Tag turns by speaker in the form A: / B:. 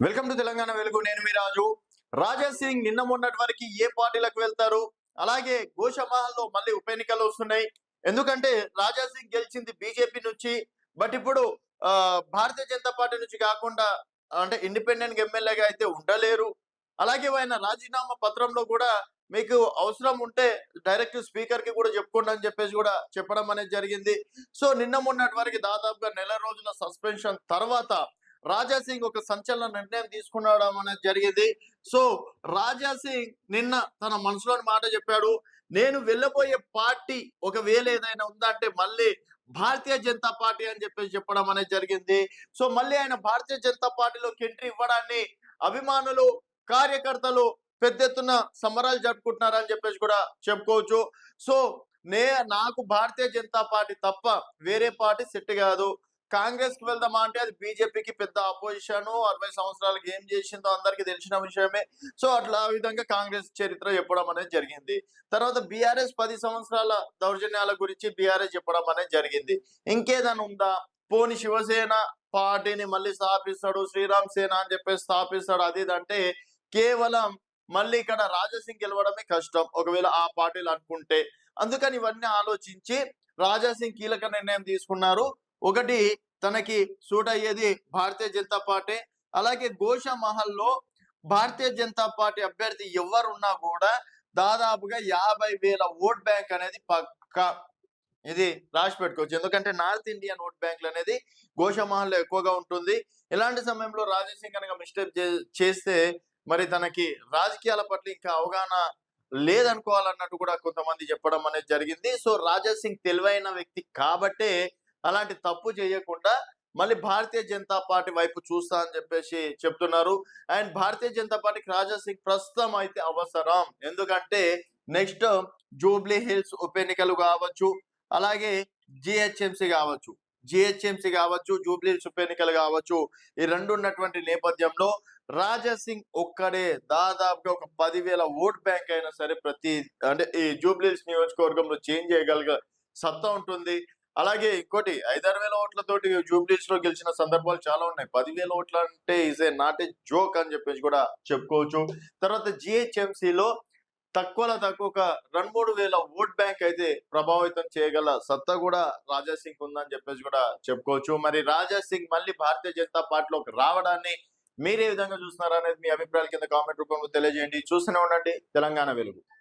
A: Welcome to Telangana వెలుగు. నేను మీ రాజు. రాజా సింగ్ నిన్న మొన్నటి వరకు ఏ పార్టీలకు వెళ్తారు? అలాగే గోషామహల్లో మళ్ళీ ఉప ఎన్నికలు వస్తున్నాయి. ఎందుకంటే రాజా సింగ్ గెలిచింది బీజేపీ నుంచి. బట్ ఇప్పుడు భారతీయ జనతా పార్టీ నుంచి కాకుండా అంటే ఇండిపెండెంట్ ఎమ్మెల్యేగా అయితే ఉండలేరు. అలాగే ఆయన రాజీనామా పత్రంలో కూడా మీకు అవసరం ఉంటే డైరెక్ట్ స్పీకర్‌కి కూడా చెప్పుకోండి అని చెప్పేసి కూడా చెప్పడం అనేది జరిగింది. సో నిన్న మొన్నటి వరకు దాదాపుగా నెల రోజుల సస్పెన్షన్ తర్వాత రాజా సింగ్ ఒక సంచలన నిర్ణయం తీసుకునడం అనేది జరిగింది. సో రాజా సింగ్ నిన్న తన మనసులోని మాట చెప్పాడు. నేను వెళ్ళబోయే పార్టీ ఒకవేళ ఏదైనా ఉందంటే మళ్ళీ భారతీయ జనతా పార్టీ అని చెప్పేసి చెప్పడం అనేది జరిగింది. సో మళ్ళీ ఆయన భారతీయ జనతా పార్టీలోకి ఎంట్రీ ఇవ్వడాన్ని అభిమానులు, కార్యకర్తలు పెద్ద ఎత్తున సంబరాలు జరుపుకుంటున్నారని చెప్పేసి కూడా చెప్పుకోవచ్చు. సో నే నాకు భారతీయ జనతా పార్టీ తప్ప వేరే పార్టీ సెట్ కాదు. కాంగ్రెస్‌కి వెళ్దామా అంటే అది బీజేపీకి పెద్ద అపోజిషను. 60 సంవత్సరాలకి ఏం చేసిందో అందరికీ తెలిసిన విషయమే. సో అట్లా ఆ విధంగా కాంగ్రెస్ చరిత్ర చెప్పడం అనేది జరిగింది. తర్వాత బీఆర్ఎస్ 10 సంవత్సరాల దౌర్జన్యాల గురించి బీఆర్ఎస్ చెప్పడం అనేది జరిగింది. ఇంకేదైనా ఉందా? పోనీ శివసేన పార్టీని మళ్ళీ స్థాపిస్తాడు, శ్రీరామ్ సేన అని చెప్పేసి స్థాపిస్తాడు అది ఇది అంటే కేవలం మళ్ళీ ఇక్కడ రాజాసింగ్ గెలవడమే కష్టం. ఒకవేళ ఆ పార్టీలు అనుకుంటే. అందుకని ఇవన్నీ ఆలోచించి రాజాసింగ్ కీలక నిర్ణయం తీసుకున్నారు. ఒకటి తనకి సూట్ అయ్యేది భారతీయ జనతా పార్టీ. అలాగే గోషామహల్‌లో భారతీయ జనతా పార్టీ అభ్యర్థి ఎవ్వరున్నా గూడా దాదాపుగా 50,000 ఓట్ బ్యాంక్ అనేది పక్కా. ఇది రాసిపెట్టుకోవచ్చు. ఎందుకంటే నార్త్ ఇండియన్ ఓట్ బ్యాంకులనేది గోషామహల్‌లో ఎక్కువగా ఉంటుంది. ఇలాంటి సమయంలో రాజాసింగ్ గనక మిస్టేక్ చేస్తే మరి తనకి రాజకీయాల పట్ల ఇంకా అవగాహన లేదనుకోవాలన్నట్టు కూడా కొంతమంది చెప్పడం అనేది జరిగింది. సో రాజాసింగ్ తెలివైన వ్యక్తి కాబట్టే అలాంటి తప్పు చేయకుండా మళ్ళీ భారతీయ జనతా పార్టీ వైపు చూస్తా అని చెప్పేసి చెప్తున్నారు. అండ్ భారతీయ జనతా పార్టీకి రాజా సింగ్ ప్రస్తుతం అయితే అవసరం. ఎందుకంటే నెక్స్ట్ జూబ్లీ హిల్స్ ఉప ఎన్నికలు కావచ్చు, అలాగే జిహెచ్ఎంసీ కావచ్చు. జిహెచ్ఎంసీ కావచ్చు, జూబ్లీ హిల్స్ ఉప ఎన్నికలు కావచ్చు. ఈ 2 ఉన్నటువంటి నేపథ్యంలో రాజా సింగ్ ఒక్కడే దాదాపుగా ఒక 10,000 ఓట్ బ్యాంక్ అయినా సరే ప్రతి అంటే ఈ జూబ్లీ హిల్స్ నియోజకవర్గంలో చేంజ్ చేయగలిగే సత్తా ఉంటుంది. అలాగే ఇంకోటి 5,000 ఓట్లతోటి జూబ్లీస్‌లో గెలిచిన సందర్భాలు చాలా ఉన్నాయి. 10,000 ఓట్లంటే is a not a joke అని చెప్పేసి కూడా చెప్పుకోవచ్చు. తర్వాత జీహెచ్ఎంసీలో తక్కువలో తక్కువ ఒక 2, 3 వేల ఓట్ బ్యాంక్ అయితే ప్రభావితం చేయగల సత్తా కూడా రాజా సింగ్ ఉందని చెప్పేసి కూడా చెప్పుకోవచ్చు. మరి రాజా సింగ్ మళ్ళీ భారతీయ జనతా పార్టీలోకి రావడాన్ని మీరే విధంగా చూస్తున్నారనేది మీ అభిప్రాయాల కింద కామెంట్ రూపంలో తెలియజేయండి. చూస్తూనే ఉండండి తెలంగాణ వెలుగు.